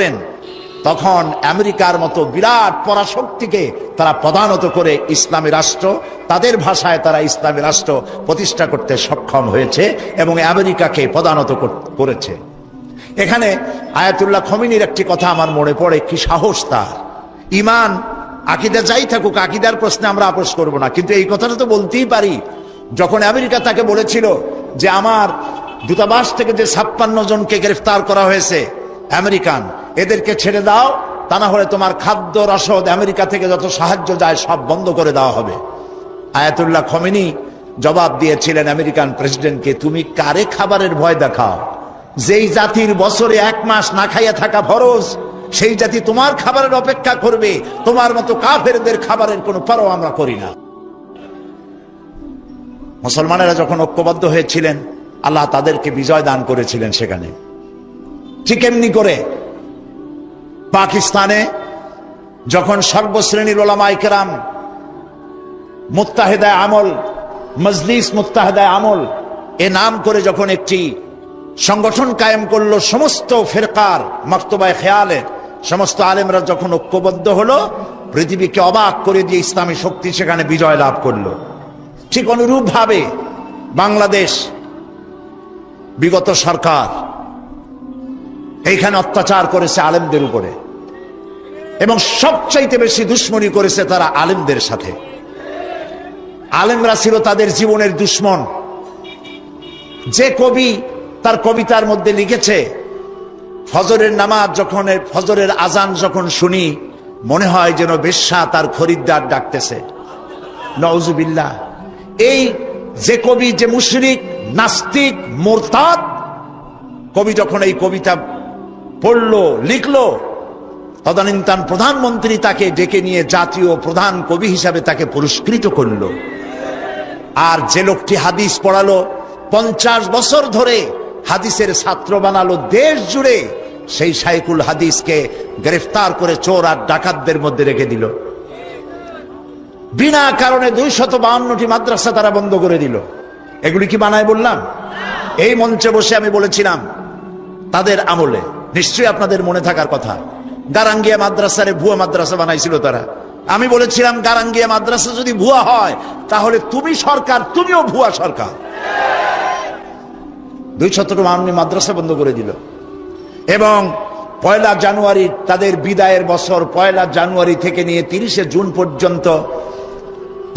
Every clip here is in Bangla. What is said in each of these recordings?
করতেন, তখন আমেরিকার মতো বিরাট পরাশক্তিকে তারা পদানত করে ইসলামী রাষ্ট্র, তাদের ভাষায় তারা ইসলামী রাষ্ট্র প্রতিষ্ঠা করতে সক্ষম হয়েছে এবং আমেরিকাকে পদানত করেছে। এখানে আয়াতুল্লাহ খমিনীর একটি কথা আমার মনে পড়ে, কি সাহস তার! ইমান আকীদা যাই থাকুক, আকীদার প্রশ্নে আমরা আপোষ করব না, কিন্তু এই কথাটা তো বলতেই পারি। যখন আমেরিকা তাকে বলেছিল যে আমার দূতাবাস থেকে যে 56 জনকে গ্রেফতার করা হয়েছে আমেরিকান, এদেরকে ছেড়ে দাও, তা না হলে তোমার খাদ্য রসদ আমেরিকা থেকে যত সাহায্য যায় সব বন্ধ করে দেওয়া হবে। আয়াতুল্লাহ খমিনী জবাব দিয়েছিলেন আমেরিকান প্রেসিডেন্টকে, তুমি কারে খাবারের ভয় দেখাও? যেই জাতির বছরে 1 মাস না খাইয়া থাকা ফরজ, সেই জাতি তোমার খাবারের অপেক্ষা করবে? তোমার মতো কাফেরদের খাবারের কোনো পরোয়া আমরা করি না। মুসলমানেরা যখন ঐক্যবদ্ধ হয়েছিলেন, আল্লাহ তাদেরকে বিজয় দান করেছিলেন সেখানে। ঠিক এমনি করে পাকিস্তানে যখন সর্বশ্রেণীর ওলামায়ে কেরাম মুত্তাহিদায়ে আমল, মজলিস মুত্তাহিদায়ে আমল এ নাম করে যখন একটি সংগঠন কায়েম করলো, সমস্ত ফিরকার মাকতুবায়ে খেয়ালের সমস্ত আলেমরা যখন ঐক্যবদ্ধ হলো, পৃথিবীকে অবাক করে দিয়ে ইসলামী শক্তি সেখানে বিজয় লাভ করলো। ঠিক অনুরূপ ভাবে বাংলাদেশ বিগত সরকার এইখানে অত্যাচার করেছে আলেমদের উপরে, এবং সবচাইতে বেশি দুশ্মনী করেছে তারা আলেমদের সাথে। আলেমরা ছিল তাদের জীবনের দুশ্মন। যে কবি তার কবিতার মধ্যে লিখেছে, ফজরের নামাজ যখন, ফজরের আজান যখন শুনি, মনে হয় যেন বেশ্যা তার খরিদ্দার ডাকতেছে। নাউজুবিল্লাহ। এই যে কবি, যে মুশরিক, নাস্তিক, মুরতাদ কবি যখন এই কবিতা পড়লো, লিখলো, তদানীন্তন প্রধানমন্ত্রী তাকে ডেকে নিয়ে জাতীয় প্রধান কবি হিসাবে তাকে পুরস্কৃত করলো। আর যে লোকটি হাদিস পড়ালো, 50 বছর ধরে হাদিসের ছাত্র বানালো দেশ জুড়ে, সেই শাইখুল হাদিসকে গ্রেফতার করে চোর আর ডাকাতদের মধ্যে রেখে দিল। বিনা কারণে 252টি মাদ্রাসা তারা বন্ধ করে দিল। এগুলি কি বানায় বললাম? এই মঞ্চে বসে আমি বলেছিলাম তাদের আমলে, নিশ্চয়ই আপনাদের মনে থাকার কথা, গারাঙ্গিয়া মাদ্রাসারে ভুয়া মাদ্রাসা বানাইছিল তারা। আমি বলেছিলাম গারাঙ্গিয়া মাদ্রাসা যদি ভুয়া হয়, তাহলে তুমি সরকার, তুমিও ভুয়া সরকার। 252টি মাদ্রাসা বন্ধ করে দিল। এবং 1 জানুয়ারি তাদের বিদায়ের বছর, 1 জানুয়ারি থেকে নিয়ে 30 জুন পর্যন্ত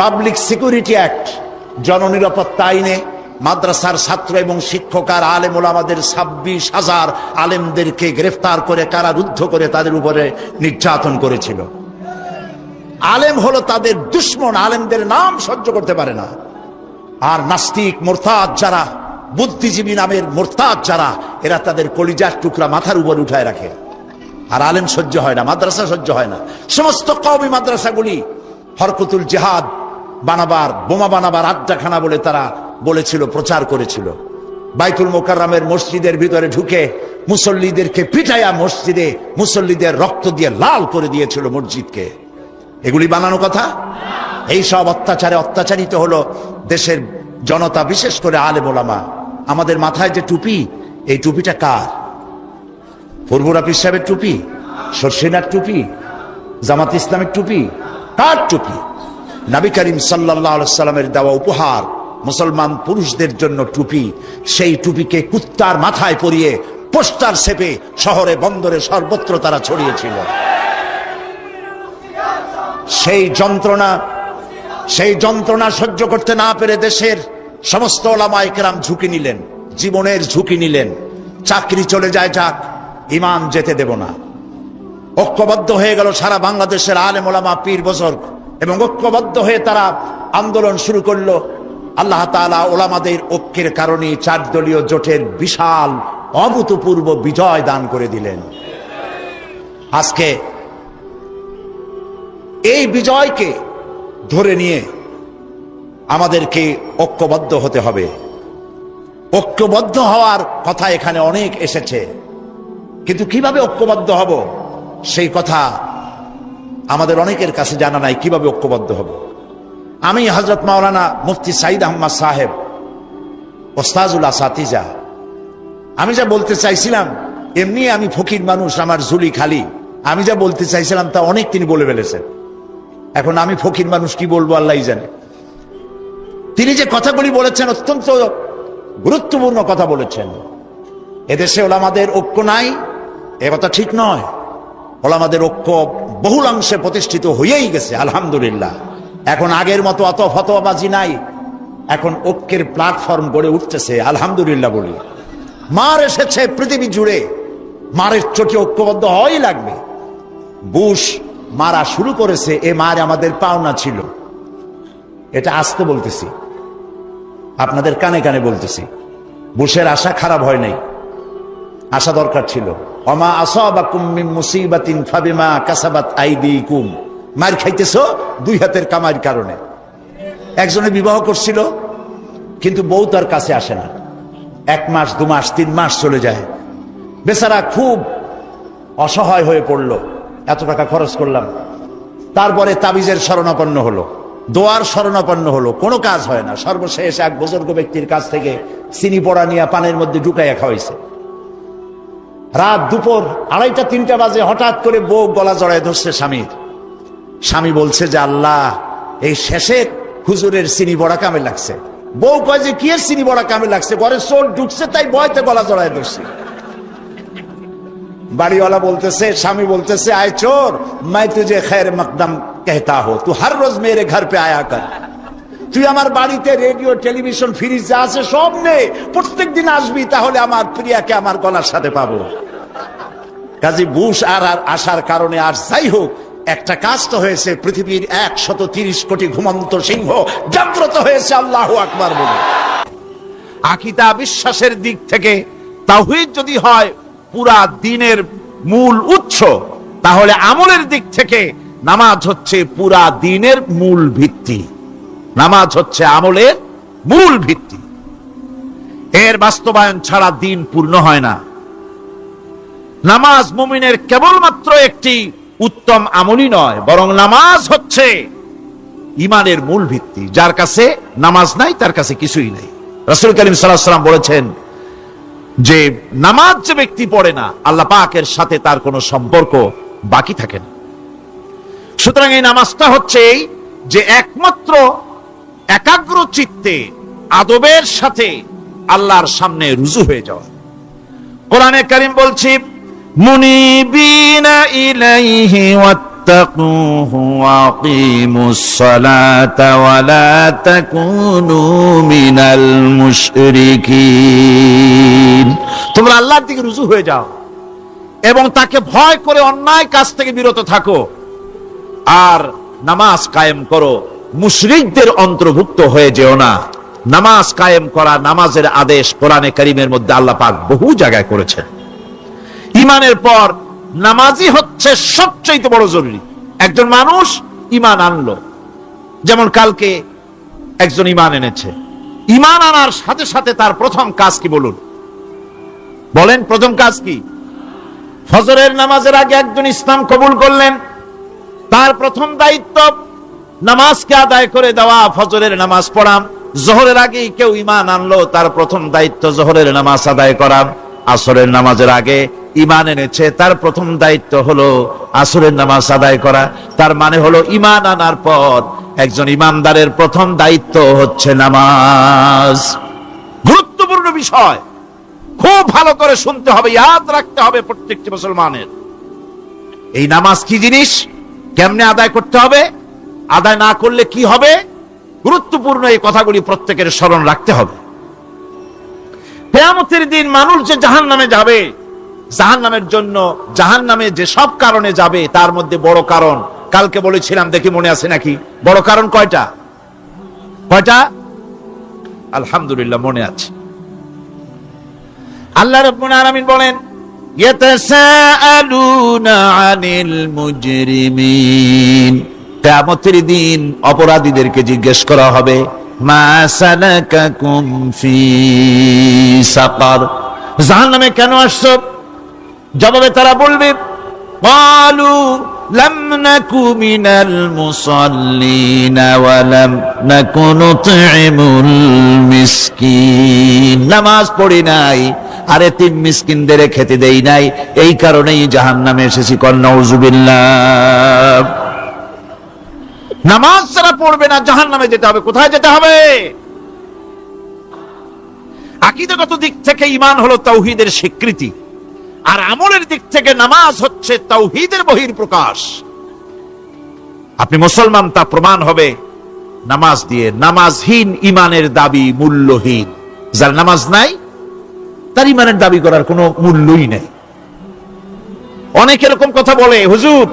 পাবলিক সিকিউরিটি অ্যাক্ট, জননিরাপত্তা আইনে মাদ্রাসার ছাত্র এবং শিক্ষক আর আলেম ওলামাদের 26,000 আলেমদেরকে গ্রেফতার করে কারারুদ্ধ করে তাদের উপরে নির্যাতন করেছিল। আলেম হলো তাদের দুশ্মন, আলেমদের নাম সহ্য করতে পারে না। আর নাস্তিক, মুরতাদ যারা, বুদ্ধিজীবী নামের মুরতাদ যারা, এরা তাদের কলিজার টুকরা মাথার উপর উঠায় রাখে। আর আলেম সহ্য হয় না, মাদ্রাসা সহ্য হয় না। সমস্ত কওমি মাদ্রাসাগুলি হরকতুল জিহাদ বানাবার, বোমা বানাবার আড্ডাখানা বলে তারা বলেছিল, প্রচার করেছিল। বাইতুল মোকাররমের মসজিদের ভিতরে ঢুকে মুসল্লিদেরকে পিটাইয়া মসজিদে মুসল্লিদের রক্ত দিয়ে লাল করে দিয়েছিল মসজিদকে। এগুলি বানানো কথা? এই সব অত্যাচারে অত্যাচারিত হলো দেশের জনতা, বিশেষ করে আলেম ওলামা। আমাদের মাথায় যে টুপি, এই টুপিটা কার? ফুরফুরা পীর সাহেবের টুপি? শর্ষিনার টুপি? জামাত ইসলামের টুপি? কার টুপি? নবী করিম সাল্লাল্লাহু আলাইহি সাল্লামের দেওয়া উপহার, মুসলমান পুরুষদের জন্য টুপি। সেই টুপিকে কুত্তার মাথায় পরিয়ে পোস্টার ছেপে শহরে বন্দরে সর্বত্র তারা ছড়িয়েছিল। সেই যন্ত্রণা সহ্য করতে না পেরে দেশের সমস্ত ওলামায়ে কেরাম ঝুঁকি নিলেন, জীবনের ঝুঁকি নিলেন। চাকরি চলে যায় যাক, ইমান যেতে দেব না। ঐক্যবদ্ধ হয়ে গেল সারা বাংলাদেশের আলেম ওলামা, পীর বুজুর্গ, এবং ঐক্যবদ্ধ হয়ে তারা আন্দোলন শুরু করলো। আল্লাহ তাআলা ওলামাদের ঐক্যের কারণে 4 দলীয় জোটের বিশাল অভূতপূর্ব বিজয় দান করে দিলেন। আজকে এই বিজয়কে ধরে নিয়ে আমাদেরকে ঐক্যবদ্ধ হতে হবে। ঐক্যবদ্ধ হওয়ার কথা এখানে অনেক এসেছে, কিন্তু কিভাবে ঐক্যবদ্ধ হব সেই কথা আমাদের অনেকের কাছে জানা নাই। কিভাবে ঐক্যবদ্ধ হব? আমি হযরত মাওলানা মুফতি সাঈদ আহমদ সাহেব, ওস্তাজুল আসাতিজা, আমি যা বলতে চাইছিলাম এমনি আমি ফকির মানুষ, আমার ঝুলি খালি। আমি যা বলতে চাইছিলাম তা অনেক তিনি বলে ফেলেছেন। এখন আমি ফকির মানুষ, কি বলবো আল্লাহই জানে। তিনি যে কথাগুলি বলেছেন অত্যন্ত গুরুত্বপূর্ণ কথা বলেছেন। এদেশে ওলামাদের ঐক্য নাই, এ কথা ঠিক নয়। ওলামাদের ঐক্য বহুলাংশে প্রতিষ্ঠিত হয়েই গেছে আলহামদুলিল্লাহ। এখন আগের মতো অত ফতোয়াবাজি নাই, এখন ঐক্যের প্ল্যাটফর্ম গড়ে উঠতেছে আলহামদুলিল্লাহ বলি। মার এসেছে পৃথিবী জুড়ে, মারের চোখে ঐক্যবদ্ধ হওয়াই লাগবে। বুশ মারা শুরু করেছে, এ মার আমাদের পাওনা ছিল। এটা আস্তে বলতেছি, আপনাদের কানে কানে বলতেছি। বুশের আশা খারাপ হয় নাই, আশা দরকার ছিল। ওমা আসাবাকুম মিন মুসিবাতিন ফাবিমা কাসাবাত আইদিকুম। মার খাইতেছো দুই হাতের কামাইয়ের কারণে। একজনে বিবাহ করছিল, কিন্তু বউ তার কাছে আসে না। 1 মাস 2 মাস 3 মাস চলে যায়, বেচারা খুব অসহায় হয়ে পড়লো। এত টাকা খরচ করলাম, তারপরে তাবিজের শরণাপন্ন হলো, দোয়ার শরণাপন্ন হলো, কোনো কাজ হয় না। সর্বশেষ এক বুজুর্গ ব্যক্তির কাছ থেকে চিনি পড়া নিয়ে পানের মধ্যে ঢুকাইয়া খাওয়াইছে। রাত দুপুর 2:30 3টা বাজে হঠাৎ করে বউ গলা জড়ায় ধরছে স্বামীর। স্বামী বলছে যে আল্লাহ, এই শেষে হুজুরের চিনি বড়া কামে লাগছে। বউ কয় যে কি এর চিনি বড়া কামে লাগছে, ঘরে চোর ঢুকছে তাই ভয়তে গলা জড়ায় ধরছে। বাড়িওয়ালা বলতেছে, স্বামী বলতেছে, আয় চোর, मैं तुझे खैर मकदम कहता हूं, तू हर रोज मेरे घर पे आया कर। তুই আমার বাড়িতে রেডিও টেলিভিশন ফ্রিজ যা আছে সব নে, প্রত্যেক দিন আসবি, তাহলে আমার প্রিয়াকে আমার গলার সাথে পাবো। কাজী বুশ আর আসার কারণে আর যাই হোক, একটা কাজ তো হয়েছে। পৃথিবীর 130 কোটি ঘুমন্ত সিংহ জাগ্রত হয়েছে আল্লাহু আকবার বলে। আকীদা বিশ্বাসের দিক থেকে তাওহীদ যদি হয় পুরা দ্বীনের মূল উৎস, তাহলে আমলের দিক থেকে নামাজ হচ্ছে পুরা দ্বীনের মূল ভিত্তি। নামাজ হচ্ছে আমলের মূল ভিত্তি। এর বাস্তবায়ন ছাড়া দ্বীন পূর্ণ হয় না। নামাজ মুমিনের কেবলমাত্র একটি উত্তম আমলই নয়, বরং নামাজ হচ্ছে ঈমানের মূল ভিত্তি। যার কাছে নামাজ নাই তার কাছে কিছুই নাই। রাসূল করিম সাল্লাল্লাহু আলাইহি ওয়াসাল্লাম বলেছেন যে নামাজ যে ব্যক্তি পড়ে না, আল্লাহ পাকের সাথে তার কোনো সম্পর্ক বাকি থাকে না। সুতরাং এই নামাজটা হচ্ছে যে একমাত্র একাগ্র চিত্তে আদবের সাথে আল্লাহর সামনে রুজু হয়ে যাওয়া। কোরআনে কারীম বলছে, মুনিবিনা ইলাইহি ওয়াত্তাকুহু ওয়াকিমুস সালাতা ওয়া লা তাকুনু মিনাল মুশরিকিন। তোমরা আল্লাহর দিকে রুজু হয়ে যাও এবং তাকে ভয় করে অন্যায় কাজ থেকে বিরত থাকো, আর নামাজ কায়েম করো। মুশরিকদের অন্তর্ভুক্ত হয়ে যেও না। নামাজ কায়েম করা, নামাজের আদেশ কোরআনে কারীমের মধ্যে আল্লাহ পাক বহু জায়গায় করেছেন। ঈমানের পর নামাজই হচ্ছে সবচেয়ে বড় জরুরি। একজন মানুষ ঈমান আনলো, যেমন কালকে একজন ঈমান এনেছে। ঈমান আনার সাথে সাথে তার প্রথম কাজ কি বলুন? বলেন, প্রথম কাজ কি? ফজরের নামাজের আগে একজন ইসলাম কবুল করলেন, তার প্রথম দায়িত্ব নামাজকে আদায় করে দেওয়া, ফজরের নামাজ পড়া। জোহরের আগে কেউ ঈমান আনলো, তার প্রথম দায়িত্ব জোহরের নামাজ আদায় করা। আসরের নামাজের আগে ঈমান এনেছে, তার প্রথম দায়িত্ব হলো আসরের নামাজ আদায় করা। তার মানে হলো ঈমান আনার পর একজন ঈমানদারের প্রথম দায়িত্ব হচ্ছে নামাজ। গুরুত্বপূর্ণ বিষয়, খুব ভালো করে শুনতে হবে, ইয়াদ রাখতে হবে প্রত্যেকটি মুসলমানের। এই নামাজ কি জিনিস, কেমনে আদায় করতে হবে, আদায় না করলে কি হবে, গুরুত্বপূর্ণ এই কথাগুলি প্রত্যেকের স্মরণ রাখতে হবে। কিয়ামতের দিন মানুষ যে জাহান্নামে যাবে, জাহান্নামের জন্য জাহান্নামে যে সব কারণে যাবে, তার মধ্যে বড় কারণ কালকে বলেছিলাম, দেখি মনে আছে নাকি? বড় কারণ কয়টা? কয়টা? আলহামদুলিল্লাহ মনে আছে। আল্লাহ রাব্বুল আলামিন বলেন, ইয়াতাসাআলুনা আনিল মুজরিমিন। কিয়ামতের দিন অপরাধীদেরকে জিজ্ঞেস করা হবে, মা সালাকাকুম ফি সাকার, জাহান্নামে কেন আসছো? জবাবে তারা বলবে, قالوا لم نك من المصلين ولم نك نطعم المسكين নামাজ পড়ি নাই আর এতিম মিসকিনদের খেতে দেই নাই, এই কারণেই জাহান্নামে এসেছি। কল নাউযুবিল্লাহ। নামাজ যারা পড়বে না জাহান্নামে যেতে হবে। কোথায় যেতে হবে? আকীদাগত দিক থেকে ঈমান হলো তাওহীদের স্বীকৃতি, আর আমলের দিক থেকে নামাজ হচ্ছে তাওহীদের বহিঃপ্রকাশ। আপনি মুসলমান তা প্রমাণ হবে নামাজ দিয়ে। নামাজহীন ঈমানের দাবি মূল্যহীন। যার নামাজ নাই তার ঈমানের দাবি করার কোনো মূল্যই নেই। অনেক এরকম কথা বলে, হুজুর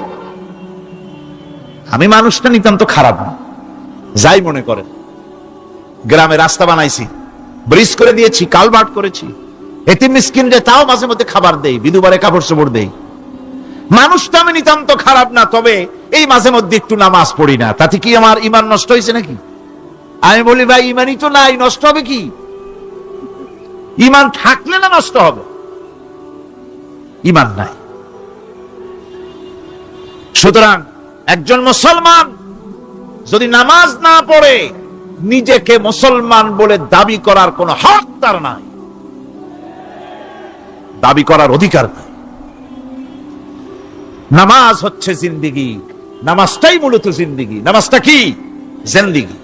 আমি মানুষটা নিতান্ত খারাপ না, যাই মনে করেন, গ্রামে রাস্তা বানাইছি, ব্রিজ করে দিয়েছি, কালভার্ট করেছি, এতিম মিসকিনরে তাও মাঝে মধ্যে খাবার দেই, বিধবারে কাপড় চোপড় দেই, মানুষটা আমি নিতান্ত খারাপ না, তবে এই মাঝে মধ্যে একটু নামাজ পড়ি না, তাতে কি আমার ঈমান নষ্ট হয়েছে নাকি? আমি বলি ভাই ঈমানই তো নাই, নষ্ট হবে কি? ঈমান থাকলে না নষ্ট হবে? ঈমান নাই। সুতরাং একজন মুসলমান যদি নামাজ না পড়ে নিজেকে মুসলমান বলে দাবি করার কোন হক তার নাই, দাবি করার অধিকার নাই। নামাজ হচ্ছে জিন্দেগি, নামাজটাই মূলত জিন্দেগি। নামাজটা কি? জিন্দেগি।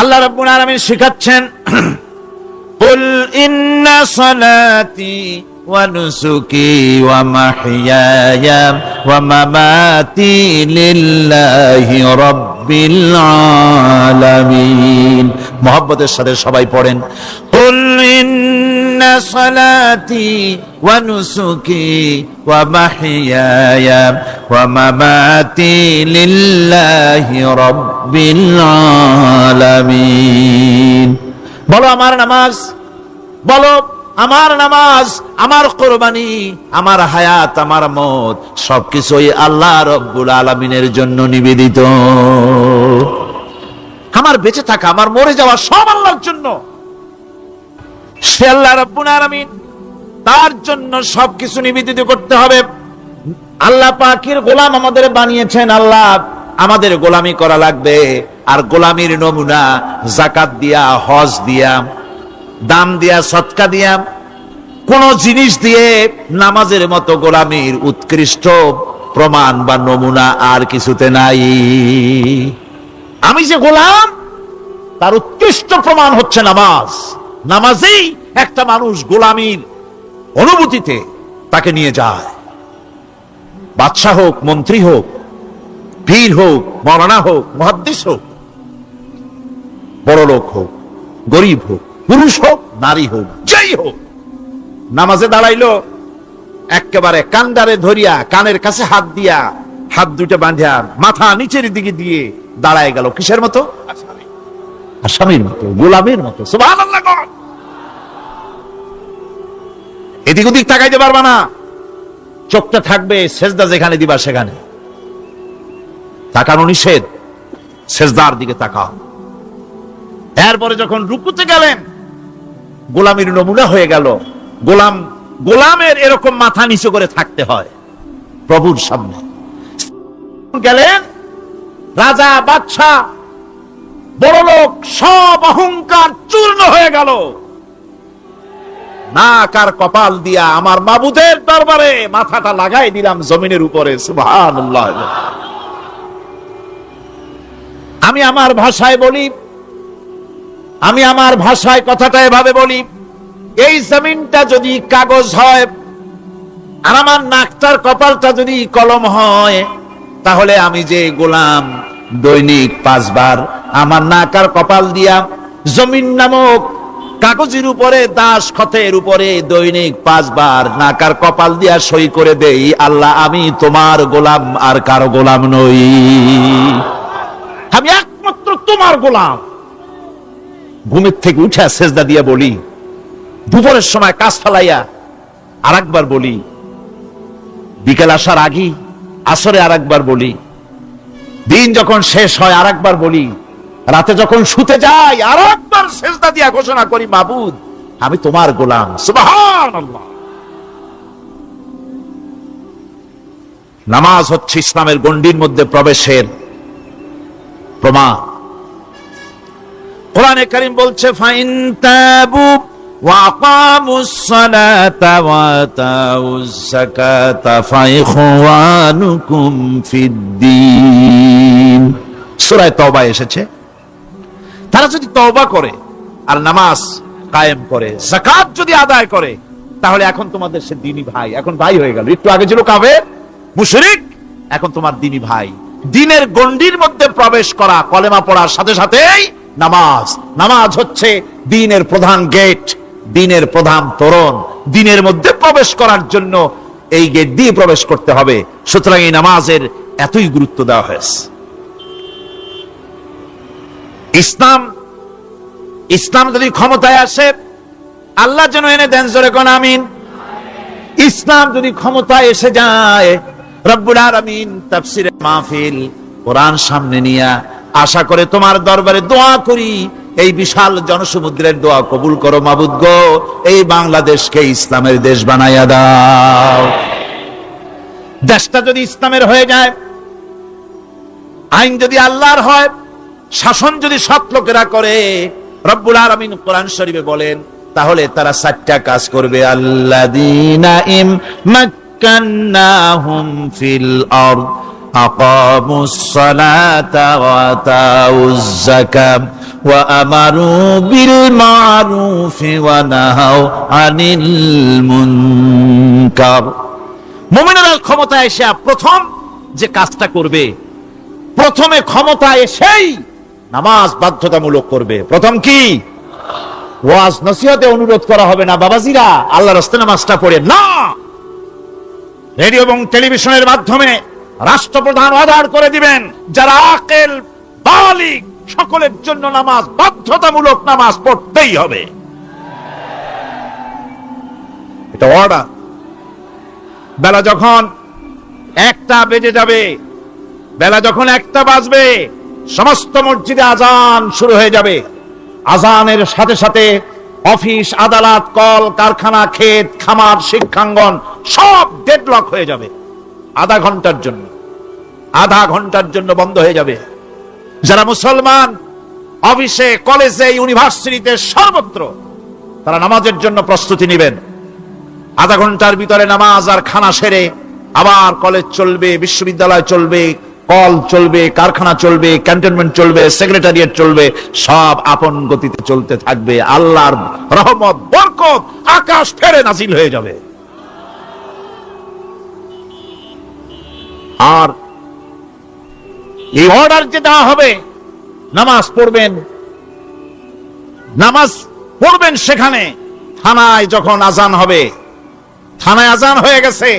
আল্লাহ রাব্বুল আলামিন শিখাচ্ছেন, কুল ইন্না সালাতি ওয়া নুসুকি ওয়া মাহইয়ায়া ওয়া মামাতি লিল্লাহি রাব্বিল আলামিন। মুহাব্বতের সাথে সবাই পড়েন, কুল ইন্না সালাতি ওয়া নুসুকি ওয়া মাহইয়ায়া ওয়া মামাতি লিল্লাহি রাব্বিল আলামিন। বলো আমার নামাজ, বলো আমার নামাজ, আমার কোরবানি, আমার হায়াত, আমার মত সবকিছুই আল্লাহ রব্বুল আলামিনের জন্য নিবেদিত। আমার বেঁচে থাকা, আমার মরে যাওয়া সব আল্লাহর জন্য। সে আল্লাহ রব্বুল আলামিন, তার জন্য সবকিছু নিবেদিত করতে হবে। আল্লাহ পাকের গোলাম আমাদের বানিয়েছেন, আল্লাহ আমাদের গোলামি করা লাগবে। আর গোলামির নমুনা যাকাত দিয়া, হজ দিয়া, দান দিয়া, সদকা দিয়া, কোন জিনিস দিয়ে নামাজের মতো গোলামির উৎকৃষ্ট প্রমাণ বা নমুনা আর কিছুতে নাই। আমি যে গোলাম তার উৎকৃষ্ট প্রমাণ হচ্ছে নামাজ। নামাজেই একটা মানুষ গোলামির অনুভূতিতে তাকে নিয়ে যায়। বাদশাহ হোক, মন্ত্রী হোক, পীর হোক, মৌলানা হোক, মুহাদ্দিস হোক, বড় লোক হোক, গরিব হোক, পুরুষ হোক, নারী হোক, যেই হোক, নামাজে দাঁড়াইলো, একেবারে কান্দারে ধরিয়া কানের কাছে হাত দিয়া, হাত দুটো বাঁধিয়া মাথা নিচের দিকে দিয়ে দাঁড়ায় গেল। কিসের মতো? আসামির মতো, গোলামের মতো। সুবহানাল্লাহ। এদিক ওদিক তাকাইতে পারবা না, চোখটা থাকবে সেজদা যেখানে দিবা সেখানে। তাকানো নিষেধ, সেজদার দিকে তাকাও। এরপরে যখন রুকুতে গেলেন, গোলামির নমুনা হয়ে গেল। গোলামের এরকম মাথা নিচু করে থাকতে হয় প্রভুর সামনে। গেলেন, রাজা, বাদশাহ, বড় লোক, সব অহংকার চূর্ণ হয়ে গেল। নাক আর কপাল দিয়া আমার মাবুদের দরবারে মাথাটা লাগাই দিলাম জমিনের উপরে। সুবহানাল্লাহ। আমি আমার ভাষায় বলি, আমি আমার ভাষায় কথাটা এভাবে বলি, এই জমিনটা যদি কাগজ হয় আর আমার নাকটার কপালটা যদি কলম হয়, তাহলে আমি যে গোলাম দৈনিক 5 বার আমার নাক আর কপাল দিয়া জমিন নামক কাগজের উপরে, দাস খতের উপরে দৈনিক 5 বার নাক আর কপাল দিয়া সই করে দেই, আল্লাহ আমি তোমার গোলাম, আর কারো গোলাম নই। আমি একমাত্র তোমার গোলাম। ঘুমের থেকে উঠে সেজদা দিয়া বলি, দুপুরের সময় কাজ ফেলাইয়া আরেকবার বলি, বিকেল আসার আগে আসরে আরেকবার বলি, দিন যখন শেষ হয় আরেকবার বলি, রাতে যখন শুতে যাই আরেকবার সেজদা দিয়া ঘোষণা করি, মাবুদ আমি তোমার গোলাম। সুবহানাল্লাহ। নামাজ হচ্ছে ইসলামের গণ্ডির মধ্যে প্রবেশের প্রমাণ। কোরআনে কারীম বলছে ফাইন তাবু ওয়া আকামুস সালাতা ওয়া আতাউজ যাকাতা ফাইখওয়ানুকুম ফিদ্দীন, সূরা তওবা এসেছে। তারা যদি তওবা করে আর নামাজ কায়েম করে, যাকাত যদি আদায় করে, তাহলে এখন তোমাদের সে দ্বীনি ভাই, এখন ভাই হয়ে গেল। একটু আগে ছিল কাফের মুশরিক, এখন তোমার দ্বীনি ভাই। দ্বীনের গণ্ডির মধ্যে প্রবেশ করা, কলেমা পড়ার সাথে সাথেই নামাজ। নামাজ হচ্ছে দ্বীনের প্রধান গেট, দ্বীনের প্রধান তোরণ। দ্বীনের মধ্যে প্রবেশ করার জন্য এই গেট দিয়ে প্রবেশ করতে হবে। সুতরাং এই নামাজের এতই গুরুত্ব দেওয়া হয়েছে। ইসলাম যদি ক্ষমতায় আসে, আল্লাহ যেন এনে দেন, জোরে কোন আমিন। ইসলাম যদি ক্ষমতায় এসে যায়, রব্বুল আলামিন তাফসীরে মাহফিল কোরআন সামনে নিয়ে আশা করে তোমার দরবারে দোয়া করি, এই বিশাল জনসমুদ্রের দোয়া কবুল করো মাবুদ গো, এই বাংলাদেশকে ইসলামের দেশ বানাইয়া দাও। দেশটা যদি ইসলামের হয়ে যায়, আইন যদি আল্লাহর হয়, শাসন যদি সৎ লোকেরা করে, রব্বুল আলামিন কোরআন শরীফে বলেন, তাহলে তারা 4টা কাজ করবে। আল্লাযীনা মাক্কান্নাহুম ফিল আরদ আকামুস সালাতা ওয়া আতাউজ যাকাত ওয়া আমারু বিল মারুফি ওয়া নাহাউ আনিল মুনকার। মুমিনেরা ক্ষমতা এসে প্রথম যে কাজটা করবে, প্রথমে ক্ষমতা এসেই নামাজ বাধ্যতামূলক করবে। প্রথম কি? ওয়াজ নসিহতে অনুরোধ করা হবে না, বাবাজিরা আল্লাহর রাস্তায় নামাজটা পড়ে না। রেডিও এবং টেলিভিশনের মাধ্যমে রাষ্ট্রপ্রধান অর্ডার করে দিবেন, যারা আকেল বালিগ সকলের জন্য নামাজ বাধ্যতামূলক, নামাজ পড়তেই হবে। এটা অর্ডার। বেলা যখন 1টা বেজে যাবে, বেলা যখন 1টা বাজবে, সমস্ত মসজিদে আজান শুরু হয়ে যাবে। আজানের সাথে সাথে অফিস, আদালত, কল কারখানা, ক্ষেত খামার, শিক্ষাঙ্গন সব ডেডলক হয়ে যাবে। আধা ঘন্টার জন্য বন্ধ হয়ে যাবে। যারা মুসলমান অফিসে, কলেজে, ইউনিভার্সিটিতে, সর্বত্র তারা নামাজের জন্য প্রস্তুতি নেবেন। আধা ঘন্টার ভিতরে নামাজ আর খানা সেরে আবার কলেজ চলবে, বিশ্ববিদ্যালয় চলবে, কল চলবে, কারখানা চলবে, ক্যান্টনমেন্ট চলবে, সেক্রেটারিয়েট চলবে, সব আপন গতিতে চলতে থাকবে। আল্লাহর রহমত, বরকত আকাশ ফেরে নাজিল হয়ে যাবে। আর এই অর্ডার যে দেওয়া হবে, নামাজ পড়বেন, সেখানে থানায় যখন আজান হবে, থানায় আজান হয়ে গেছে,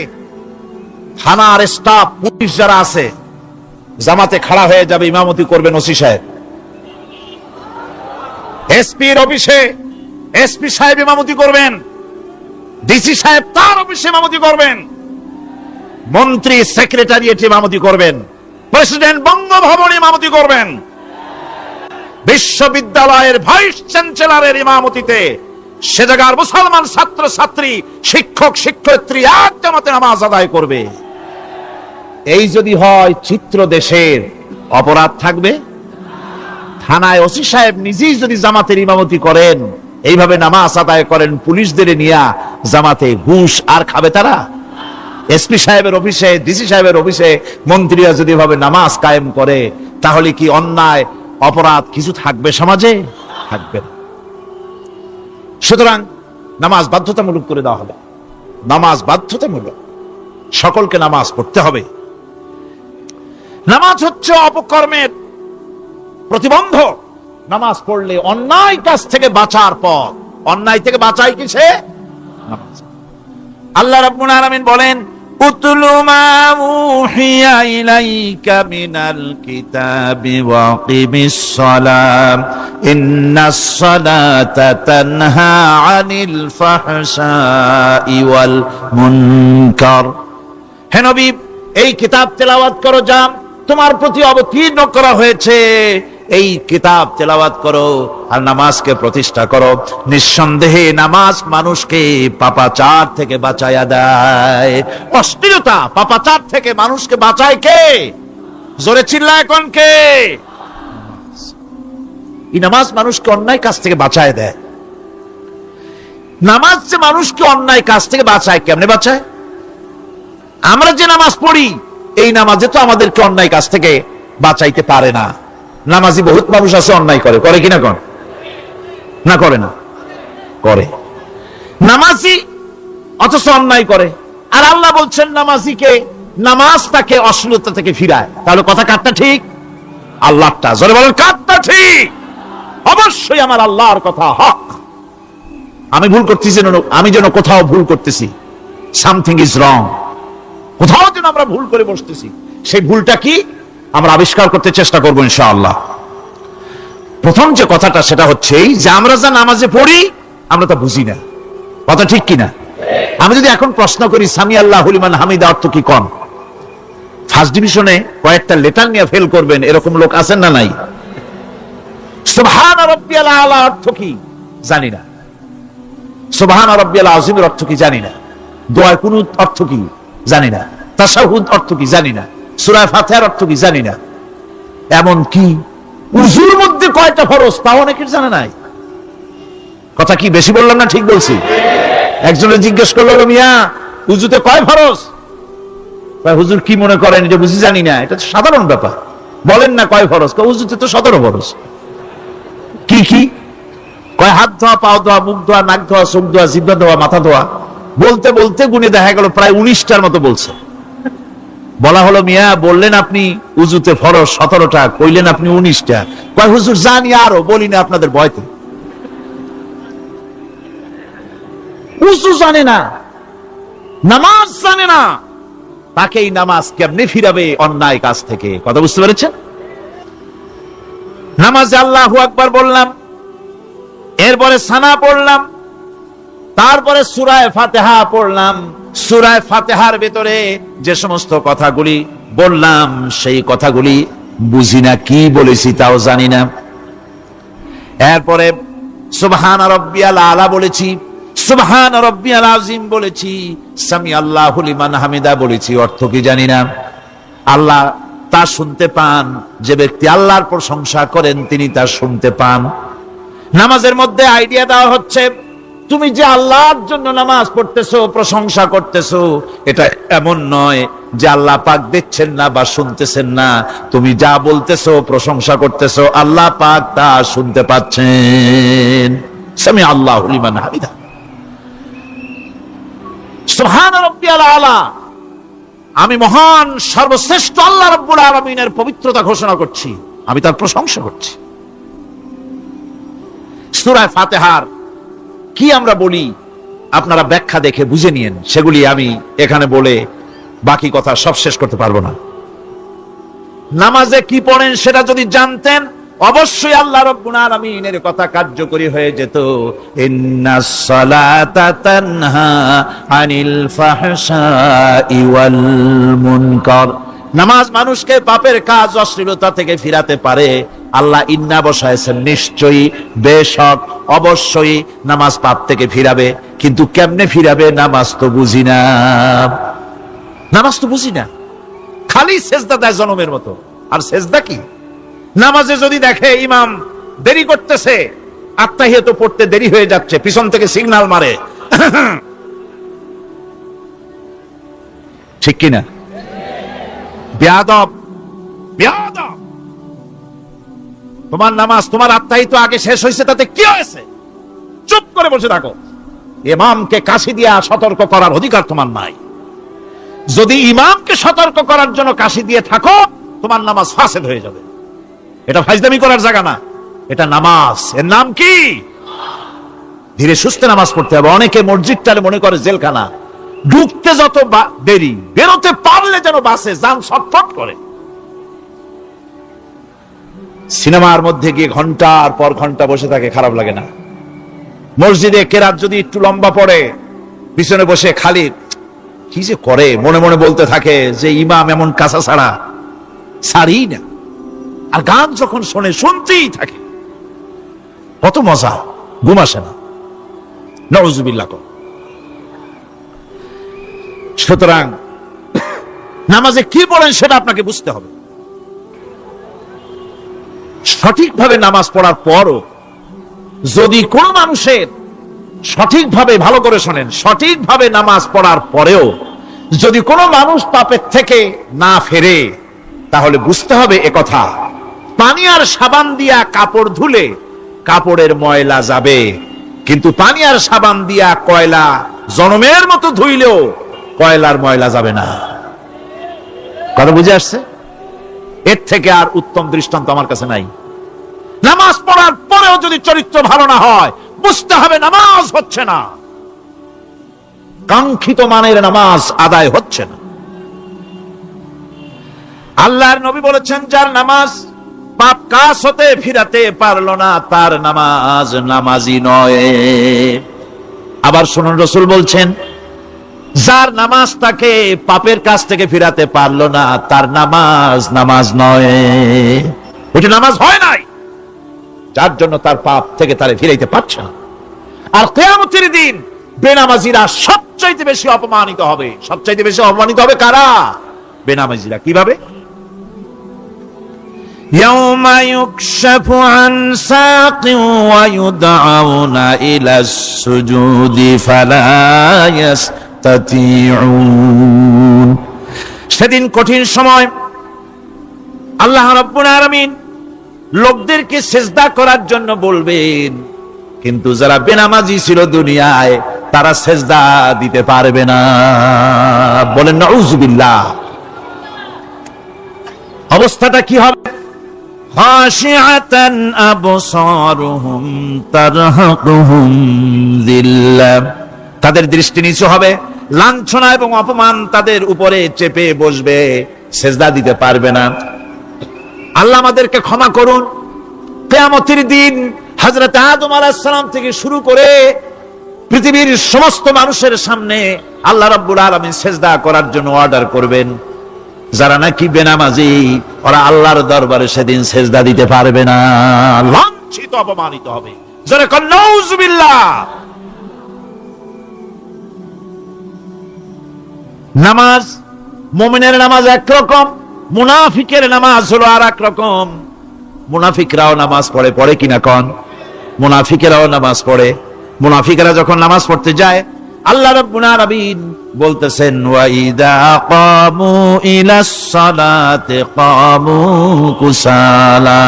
থানার স্টাফ, পুলিশ যারা আছে জামাতে খাড়া হয়ে যাবে, ইমামতি করবেন ওসি সাহেব। এসপির অফিসে এসপি সাহেব ইমামতি করবেন, ডিসি সাহেব তার অফিসে ইমামতি করবেন, মন্ত্রী সেক্রেটারিয়েট ইমামতি করবেন, প্রেসিডেন্ট বঙ্গভবনে ইমামতি করবেন, বিশ্ববিদ্যালয়ের ভাইস চ্যান্সেলরের ইমামতিতে সে জায়গার মুসলমান ছাত্র ছাত্রী, শিক্ষক শিক্ষয়িত্রী এক জামাতে নামাজ আদায় করবে। এই যদি হয় চিত্র দেশের, অপরাধ থাকবে? থানায় ওসি সাহেব নিজেই যদি জামাতের ইমামতি করেন, এইভাবে নামাজ আদায় করেন পুলিশদের নিয়ে জামাতে, ঘুষ আর খাবে তারা? এসপি সাহেবের অফিসে, ডিসি সাহেবের অফিসে মন্ত্রীরা যদি এভাবে নামাজ কায়েম করে, তাহলে কি অন্যায় অপরাধ কিছু থাকবে সমাজে? থাকবে না। সুতরাং নামাজ বাধ্যতামূলক করে দেওয়া হবে। নামাজ বাধ্যতামূলক, সকলকে নামাজ পড়তে হবে। নামাজ হচ্ছে অপকর্মের প্রতিবন্ধক। নামাজ পড়লে অন্যায় কাজ থেকে বাঁচার পথ। অন্যায় থেকে বাঁচাই কিসে? নামাজ। আল্লাহ রাব্বুল আলামিন বলেন, উতলু মা উহিয়া ইলাইকা মিনাল কিতাবি ওয়া আকিমিস সালাম ইন্নাস সালাতা তানহা আনিল ফাহশাই ওয়াল মুনকার। হে নবী, এই কিতাব তেলাওয়াত করো যা তোমার প্রতি অবতীর্ণ করা হয়েছে, এই কিতাব তেলাওয়াত করো আর নামাজকে প্রতিষ্ঠা করো। নিঃসন্দেহে নামাজ মানুষকে পাপাচার থেকে বাঁচায়া দেয়। অশ্লীলতা পাপাচার থেকে মানুষকে বাঁচায় কে? জোরে চিল্লায় কোন কে? এই নামাজ মানুষকে অন্যায় কাজ থেকে বাঁচায় দেয়। নামাজ যে মানুষকে অন্যায় কাজ থেকে বাঁচায়, কেমনে বাঁচায়? আমরা যে নামাজ পড়ি এই নামাজে তো আমাদেরকে অন্যায় কাজ থেকে বাঁচাইতে পারে না। নামাজি বহুত মানুষ আছে অন্যায় করে, করে কিনা কোন না করে না করে নামাজি অথচ অন্যায় করে। আর আল্লাহ বলছেন নামাজিকে, নামাজ তাকে অশ্লীলতা থেকে ফিরায়। তাহলে কথা কাটটা ঠিক? আল্লাহটা জোরে বলেন কাটটা ঠিক? অবশ্যই আমার আল্লাহর কথা হক। আমি ভুল করতেছি, আমি যেন কোথাও ভুল করতেছি, সামথিং ইজ রং, কোথাও যেন আমরা ভুল করে বসতেছি, সেই ভুলটা কি আমরা আবিষ্কার করতে চেষ্টা করবো ইনশাআল্লাহ। প্রথম যে কথাটা সেটা হচ্ছে যে আমরা যা নামাজে পড়ি আমরা তা বুঝি না। কথা ঠিক কিনা? আমি যদি এখন প্রশ্ন করি সামি আল্লাহু লিমান হামিদা অর্থ কি কোন, ফার্স্ট ডিভিশনে কয়েকটা লেটার নিয়ে ফেল করবেন এরকম লোক আছেন না নাই? সুবহান রাব্বিয়াল আলা অর্থ কি জানি না, সুবহান রাব্বিয়াল আযীমের অর্থ কি জানি না, দোয়া কুনুত অর্থ কি জানি না, তাশাহুদ অর্থ কি জানি না, সূরা ফাতিহার অর্থ কি জানি না। এমন কি উযুর মধ্যে কয়টা ফরজ তাও অনেকের জানা নাই। কথা কি বেশি বললাম না ঠিক বলছি? একজনে জিজ্ঞেস করলো, মিয়া উযুতে কয় ফরজ? হুজুর কি মনে করেন এটা বুঝি জানি না, এটা তো সাধারণ ব্যাপার, বলেন না কয় ফরজ? উযুতে তো 17 ফরজ। কি কি কয়? হাত ধোয়া, পাও ধোয়া, মুখ ধোয়া, নাক ধোয়া, চোখ ধোয়া, জিহ্বা ধোয়া, মাথা ধোয়া। বলতে বলতে গুণে দেখা গেল প্রায় 19টার মতো বলছে। বলা হলো, মিয়া বললেন আপনি উযুতে ফরজ 17টা, কইলেন আপনি 19টা। কয় হুজুর জানি আরো, বলি না আপনাদের ভয়তে। উযু জানে না, নামাজ জানে না, তাকে এই নামাজ কেমনে ফিরাবে অন্যায় কাজ থেকে? কথা বুঝতে পেরেছেন? নামাজে আল্লাহু আকবার বললাম, এরপরে সানা পড়লাম, তারপরে সূরা ফাতিহা পড়লাম। সূরা ফাতিহার ভিতরে যে সমস্ত কথাগুলি বললাম সেই কথাগুলি বুঝি না, কি বলেছি তাও জানি না। এরপরে সুবহান রাব্বিয়াল আলা বলেছি, সুবহান রাব্বিয়াল আযীম বলেছি, সামি আল্লাহু লিমান হামিদা বলেছি, অর্থ কি জানি না। আল্লাহ তা শুনতে পান, যে ব্যক্তি আল্লাহর প্রশংসা করেন তিনি তা শুনতে পান। নামাজের মধ্যে আইডিয়া দেওয়া হচ্ছে, তুমি যে আল্লাহর জন্য নামাজ পড়তেছো, প্রশংসা করতেছো, এটা এমন নয় যে আল্লাহ পাক দেখছেন না বা শুনতেছেন না। তুমি যা বলতেছো, প্রশংসা করতেছো, আল্লাহ পাক তা শুনতে পাচ্ছেন। সামি আল্লাহু লিমান হামিদা, সুবহান রাব্বিয়াল আলা। আমি মহান সর্বশ্রেষ্ঠ আল্লাহ রাব্বুল আলামিনের পবিত্রতা ঘোষণা করছি, আমি তার প্রশংসা করছি। সূরা ফাতিহার কি আমরা বলি আপনারা ব্যাখ্যা দেখে বুঝে নিয়েন, সেগুলি আমি এখানে বলে বাকি কথা সব শেষ করতে পারবো না। নামাজে কি পড়েন সেটা যদি জানতেন অবশ্যই আল্লাহ রাব্বুল আলামিনের কথা কার্যকরী হয়ে যেত। ইন্নাস সালাতা তানহা আনিল ফাহশাই ওয়াল মুনকার। নামাজ মানুষকে পাপের কাজ, অশ্লীলতা থেকে ফিরাতে পারে। আল্লাহ ইন্না বসায়ছেন, নিশ্চয়ই, বেশক, অবশ্যই নামাজ পাপ থেকে ফিরাবে। কিন্তু কেমনে ফিরাবে নামাজ তো বুঝি না, নামাজ তো বুঝি না। খালি সেজদা দেয় জনমের মতো। আর সেজদা কি? নামাজে যদি দেখে ইমাম দেরি করতেছে, আত্তাহিয়াত পড়তে দেরি হয়ে যাচ্ছে, পিছন থেকে সিগন্যাল মারে, ঠিক কিনা? বেয়াদব, বেয়াদব। তোমার নামাজ, তোমার আত্তাহিয়াত আগে শেষ হয়েছে, তাতে কি হয়েছে? চুপ করে বসে থাকো। ইমামকে কাশি দিয়া সতর্ক করার অধিকার তোমার নাই। যদি ইমামকে সতর্ক করার জন্য কাশি দিয়ে থাকো, তোমার নামাজ ফাসেদ হয়ে যাবে। এটা ফাজলামি করার জায়গা না, এটা নামাজ। এর নাম কি? ধীরে সুস্থে নামাজ পড়তে হবে। অনেকে মসজিদটারে মনে করে জেলখানা, ঢুকতে যত দেরি, বেরোতে পারলে যেন বাসে যান ছটফট করে। সিনেমার মধ্যে গিয়ে ঘন্টার পর ঘন্টা বসে থাকে, খারাপ লাগে না? মসজিদে কেরাত যদি একটু লম্বা পড়ে, পিছনে বসে খালি কি যে করে মনে মনে বলতে থাকে যে ইমাম এমন কাঁচা ছাড়া ছাড়ি না। আর গান যখন শোনে শুনতেই থাকে, কত মজা, ঘুম আসে না। নাউজুবিল্লাহ। সুতরাং নামাজে কি পড়েন সেটা আপনাকে বুঝতে হবে। সঠিকভাবে নামাজ পড়ার পরও যদি কোন মানুষের সঠিকভাবে, ভালো করে শোনেন, সঠিকভাবে নামাজ পড়ার পরেও যদি কোনো মানুষ পাপের থেকে না ফেরে, তাহলে বুঝতে হবে একথা, পানি আর সাবান দিয়া কাপড় ধুলে কাপড়ের ময়লা যাবে, কিন্তু পানি আর সাবান দিয়া কয়লা জনমের মতো ধুইলেও কয়লার ময়লা যাবে না। কথা বুঝে আসছে? এর থেকে আর উত্তম দৃষ্টান্ত আমার কাছে নাই। নামাজ পড়ার পরেও যদি চরিত্র ভালো না হয়, বুঝতে হবে নামাজ হচ্ছে না, কাঙ্ক্ষিত মানের নামাজ আদায় হচ্ছে না। আল্লাহর নবী বলেছেন, যার নামাজ পাপ কাজ হতে ফিরাতে পারলো না, তার নামাজ নামাজি নয়। আবার শুনুন, রাসূল বলছেন, যার নামাজ তাকে পাপের কাজ থেকে ফিরাতে পারলো না, তার নামাজ নামাজ নয়, ওটা নামাজ হয় নাই, যার জন্য তার পাপ থেকে তারে ফিরাইতে পারছে না। আর কিয়ামতের দিন বেনামাজিরা সবচাইতে বেশি অপমানিত হবে। সবচাইতে বেশি অপমানিত হবে কারা? বেনামাজিরা। কিভাবে? ইয়াউমা ইউকশাফু আন সাকিন ওয়া ইউদআউনা ইলাস সুজুদি ফালা ইয়াস্তাতিউন। সেদিন কঠিন সময়, আল্লাহ রাব্বুল আলামিন লোকদেরকে সিজদা করার জন্য বলবেন, কিন্তু যারা বেনামাজি ছিল দুনিয়ায়, তারা সিজদা দিতে পারবে না। বলেন নাউজুবিল্লাহ। অবস্থাটা কি হবে? খাশিআতান আবসারুহুম তারহাকুহুম যিল্লাহ। তাদের দৃষ্টি নিচু হবে, লাঞ্ছনা এবং অপমান তাদের উপরে চেপে বসবে, সিজদা দিতে পারবে না। আল্লাহ আমাদেরকে ক্ষমা করুন। কিয়ামতের দিন হযরত আদম আলাইহিস সালাম থেকে শুরু করে পৃথিবীর সমস্ত মানুষের সামনে আল্লাহ রাব্বুল আলামিন সিজদা করার জন্য অর্ডার করবেন। যারা নাকি বেনামাজি, ওরা আল্লাহর দরবারে সেদিন সিজদা দিতে পারবে না, লাঞ্ছিত, অপমানিত হবে। জোরে কোন নাউজুবিল্লাহ। নামাজ, মুমিনের নামাজ একরকম, মুনাফিকের নামাজ হলো আর এক রকম। মুনাফিকরাও নামাজ পড়ে, পড়ে কিনা কোন? মুনাফিকেরাও নামাজ পড়ে। মুনাফিকেরা যখন নামাজ পড়তে যায়, আল্লাহ রাব্বুল আলামিন বলতেছেন, ওয়া ইযা কামু ইলাস সালাতি কামু কুসালা।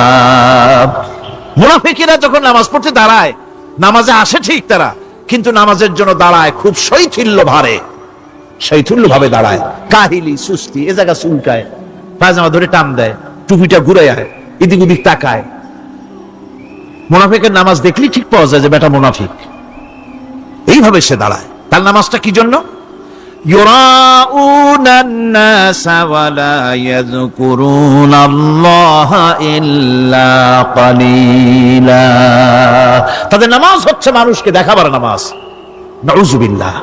মুনাফিকেরা যখন নামাজ পড়তে দাঁড়ায়, নামাজে আসে ঠিক তারা, কিন্তু নামাজের জন্য দাঁড়ায় খুব শৈথিল্য ভারে, শৈথিল্য ভাবে দাঁড়ায়, কাহিলি, সুস্তি, এ জায়গা চুলকায়, পায়জামা ধরে টান দেয়, টুপিটা ঘুরায়, এদিক ওদিক তাকায়। মুনাফিকের নামাজ দেখলেই ঠিক পাওয়া যায় যে বেটা মুনাফিক। এইভাবে সে দাঁড়ায়। তার নামাজটা কি জন্য? ইউরাউনান নাসা ওয়া লা ইয়াযকুরুনাল্লাহা ইল্লা কালিলা। তাদের নামাজ হচ্ছে মানুষকে দেখাবার নামাজ। নাউজুবিল্লাহ।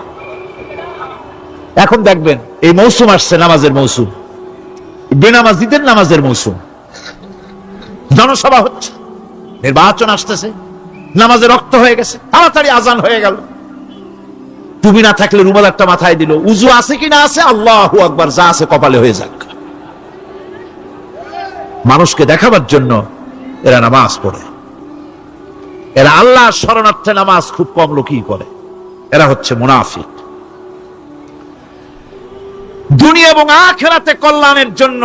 এখন দেখবেন এই মৌসুম আসছে, নামাজের মৌসুম, বেনামাজিদের নামাজের মৌসুম। জনসভা হচ্ছে, নির্বাচন আসতেছে, নামাজে রক্ত হয়ে গেছে, তাড়াতাড়ি আজান হয়ে গেল, টুপি না থাকলে রুমাল একটা মাথায় দিল, উজু আছে কি না আছে, আল্লাহু আকবার, যা আছে কপালে হয়ে যাক। মানুষকে দেখাবার জন্য এরা নামাজ পড়ে। এরা আল্লাহর শরণার্থে নামাজ খুব কম লোকই পড়ে। এরা হচ্ছে মুনাফিক। দুনিয়া এবং আখিরাতে কল্যাণের জন্য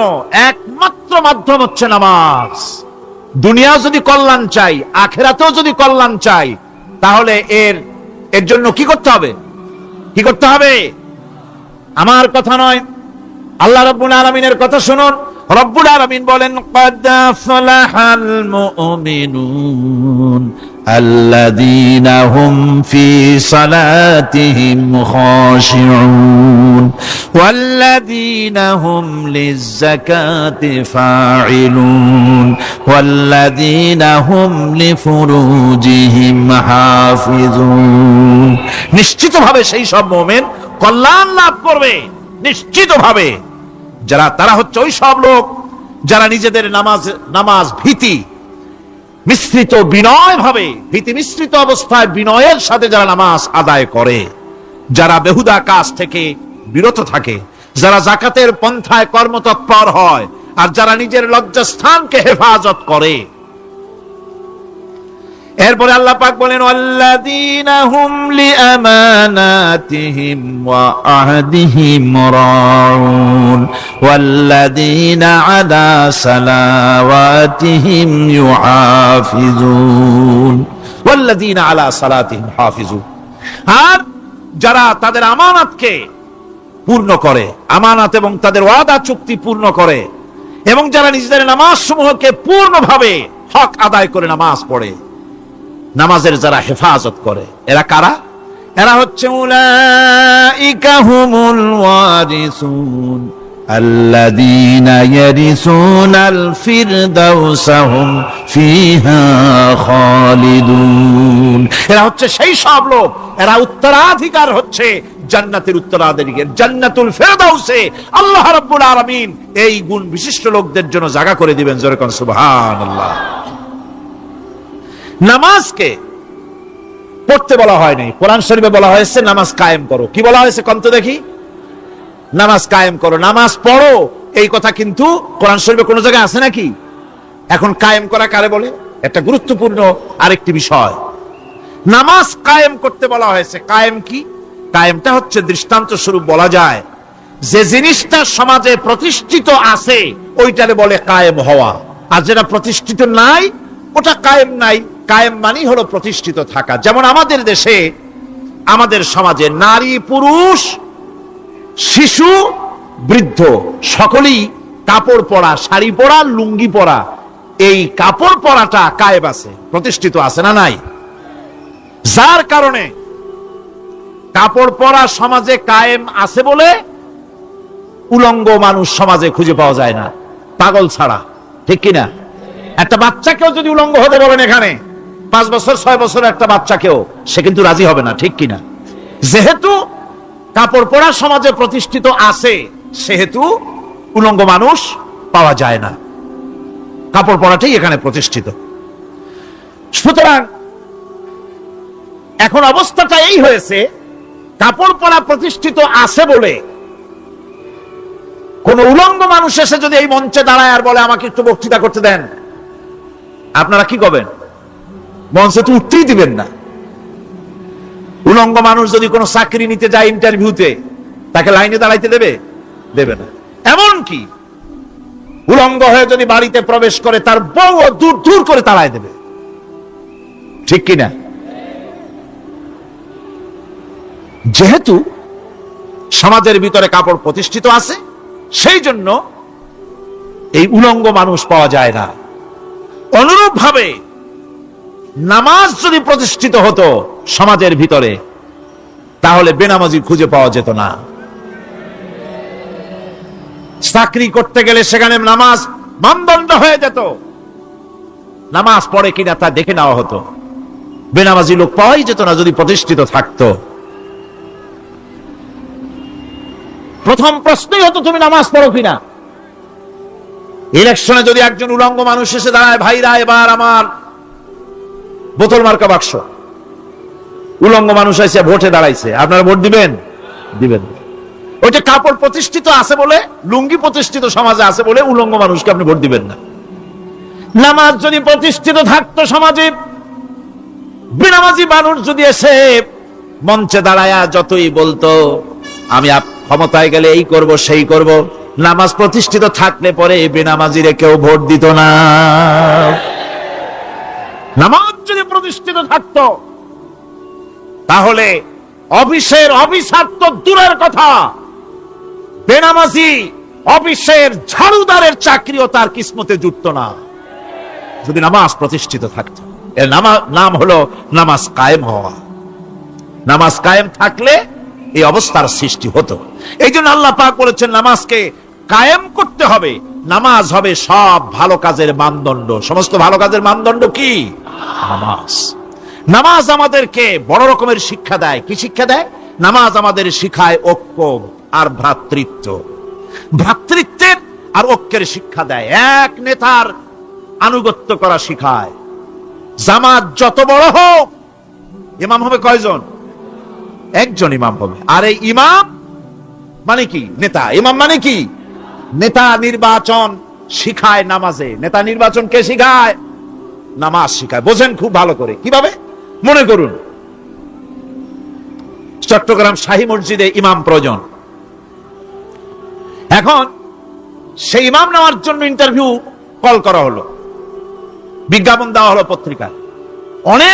একমাত্র মাধ্যম হচ্ছে নামাজ। দুনিয়া যদি কল্যাণ চাই, আখিরাতেও যদি কল্যাণ চাই, তাহলে এর জন্য কি করতে হবে? কি করতে হবে? আমার কথা নয়, আল্লাহ রাব্বুল আলামিনের কথা শুনুন। রব্বুল আলামিন বলেন, ক্বাদ আফলাহাল মুমিনুন আল্লাযীনা হুম ফি সালাতিহিম খাশিউন ওয়াল্লাযীনা হুম লিয-যাকাতি ফাঈলুন ওয়াল্লাযীনা হুম লিফুরুজিহিম হাফিজুন। নিশ্চিতভাবে সেই সব মুমিন কল্যাণ লাভ করবে, নিশ্চিতভাবে। যারা, তারা হচ্ছে ওই সব লোক যারা নিজেদের নামাজ ভীতি মিশ্রিত বিনয় ভাবে, ভীতি মিশ্রিত অবস্থায় বিনয়ের সাথে যারা নামাজ আদায় করে, যারা বেহুদা কাজ থেকে বিরত থাকে, যারা যাকাতের পন্থায় কর্মতৎপর হয়, আর যারা নিজের লজ্জাস্থানকে হেফাজত করে। এরপরে আল্লাহ পাক বলেন ওয়াল্লাযীনা হুম লিআমানাতিহিম ওয়া আহদিহিম রাউন ওয়াল্লাযীনা আলা সালাওয়াতিহিম ইউহাফিজুন ওয়াল্লাযীনা আলা সালাতিহিম হাফিজুন। আর যারা তাদের আমানতকে পূর্ণ করে, আমানত এবং তাদের ওয়াদা চুক্তি পূর্ণ করে, এবং যারা নিজেদের নামাজ সমূহকে পূর্ণভাবে হক আদায় করে নামাজ পড়ে, নামাজের যারা হেফাজত করে, এরা কারা? এরা হচ্ছে উলাইকা হুমুল ওয়ারিসুন আল্লাযীনা ইয়ারিসুনাল ফিরদাউসা হুম ফিহা খালিদুন। এরা হচ্ছে সেই সব লোক, এরা উত্তরাধিকার হচ্ছে জান্নাতের উত্তরাধিকার, জান্নাতুল ফিরদাউসে আল্লাহ রাব্বুল আলামিন এই গুণ বিশিষ্ট লোকদের জন্য জায়গা করে দিবেন। জোরে কোন সুবহানাল্লাহ। নামাজকে পড়তে বলা হয় নাই, কোরআন শরীফে বলা হয়েছে নামাজ কায়েম করো। কি বলা হয়েছে কন্ত দেখি? নামাজ কায়েম করো, নামাজ পড়ো। এই কথা কিন্তু কোরআন শরীফে কোন জায়গায় আছে নাকি? এখন কায়েম করা কারে বলে? একটা গুরুত্বপূর্ণ আরেকটি বিষয়, নামাজ কায়েম করতে বলা হয়েছে। কায়েম কি? কায়েমটা হচ্ছে দৃষ্টান্ত স্বরূপ বলা যায় যে জিনিসটা সমাজে প্রতিষ্ঠিত আছে ওইটারে বলে কায়েম হওয়া, আর যেটা প্রতিষ্ঠিত নাই ওটা কায়েম নাই। কায়েম মানেই হলো প্রতিষ্ঠিত থাকা। যেমন আমাদের দেশে, আমাদের সমাজে নারী পুরুষ শিশু বৃদ্ধ সকলেই কাপড় পরা, শাড়ি পরা, লুঙ্গি পরা, এই কাপড় পরাটা কায়েম আছে, প্রতিষ্ঠিত আছে না নাই? যার কারণে কাপড় পরা সমাজে কায়েম আছে বলে উলঙ্গ মানুষ সমাজে খুঁজে পাওয়া যায় না, পাগল ছাড়া। ঠিক কিনা? একটা বাচ্চাকেও যদি উলঙ্গ হতে বলেন এখানে, 5 বছর 6 বছর একটা বাচ্চাকেও, সে কিন্তু রাজি হবে না। ঠিক কিনা? যেহেতু কাপড় পরা সমাজে প্রতিষ্ঠিত আছে সেহেতু উলঙ্গ মানুষ পাওয়া যায় না, কাপড় পরাটাই এখানে প্রতিষ্ঠিত। সুতরাং এখন অবস্থাটা এই হয়েছে, কাপড় পরা প্রতিষ্ঠিত আছে বলে কোন উলঙ্গ মানুষ এসে যদি এই মঞ্চে দাঁড়ায় আর বলে আমাকে একটু বক্তৃতা করতে দেন, আপনারা কি করবেন? মঞ্চে তো উঠতেই দিবেন না। উলঙ্গ মানুষ যদি কোনো চাকরি নিতে যায় ইন্টারভিউতে, তাকে লাইনে দাঁড়াইতে দেবে? দেবে না। এমন কি উলঙ্গ হয়ে যদি বাড়িতে প্রবেশ করে, তার বউ দূর দূর করে তাড়ায় দেবে। ঠিক কিনা? যেহেতু সমাজের ভিতরে কাপড় প্রতিষ্ঠিত আছে, সেই জন্য এই উলঙ্গ মানুষ পাওয়া যায় না। অনুরূপ ভাবে নামাজ যদি প্রতিষ্ঠিত হতো সমাজের ভিতরে, তাহলে বেনামাজি খুঁজে পাওয়া যেত না। চাকরি করতে গেলে সেখানে নামাজ মানদণ্ড হয়ে যেত, নামাজ পড়ে কিনা তা দেখে নেওয়া হতো। বেনামাজি লোক পাওয়াই যেত না যদি প্রতিষ্ঠিত থাকতো। প্রথম প্রশ্নই হতো তুমি নামাজ পড়ো কিনা। ইলেকশনে যদি একজন উলঙ্গ মানুষ এসে দাঁড়ায়, ভাইরা এবার আমার বোতল মার্কা বাক্স, উলঙ্গ মানুষ এসে ভোটে দাঁড়াইছে, আপনারা ভোট দিবেন? দিবেন। ওইটা কাপড় প্রতিষ্ঠিত আছে বলে, লুঙ্গি প্রতিষ্ঠিত সমাজে আছে বলে উলঙ্গ মানুষকে আপনি ভোট দিবেন না। নামাজ যদি প্রতিষ্ঠিত থাকতো সমাজে, বেনামাজি মানুষ যদি এসে মঞ্চে দাঁড়ায়া যতই বলতো আমি ক্ষমতায় গেলে এই করব সেই করব, নামাজ প্রতিষ্ঠিত থাকলে পরে বেনামাজিরে কেউ ভোট দিত না। নামাজ যদি প্রতিষ্ঠিত থাকতো তাহলে অফিসের অফিসার তো দূরের কথা, বেনামাজি অফিসের ঝাড়ুদারের চাকরিও তার কিসমতে জুটতো না যদি নামাজ প্রতিষ্ঠিত থাকতো। এর নাম হলো নামাজ কায়েম হওয়া। নামাজ কায়েম থাকলে এই অবস্থার সৃষ্টি হতো। এই জন্য আল্লাহ পাক বলেছেন নামাজকে কায়েম করতে হবে। নামাজ হবে সব ভালো কাজের মানদণ্ড। সমস্ত ভালো কাজের মানদণ্ড কি? নামাজ। নামাজ আমাদেরকে বড় রকমের শিক্ষা দেয়। কি শিক্ষা দেয়? নামাজ আমাদের শিখায় ঐক্য আর ভ্রাতৃত্ব। ভ্রাতৃত্বের আর ঐক্যের শিক্ষা দেয়, এক নেতার আনুগত্য করা শিখায়। জামাত যত বড় হোক, ইমাম হবে কয়জন? একজন ইমাম হবে। আর এই ইমাম মানে কি? নেতা। ইমাম মানে কি? নেতা নির্বাচন শিখায় নামাজে। নেতা নির্বাচন কে শিখায়? নামাজ শিখায়। বোঝেন খুব ভালো করে। কিভাবে? মনে করুন চট্টগ্রাম শাহী মসজিদে ইমাম প্রয়োজন। এখন সেই ইমাম নেওয়ার জন্য ইন্টারভিউ কল করা হলো, বিজ্ঞাপন দেওয়া হলো পত্রিকায়। অনেক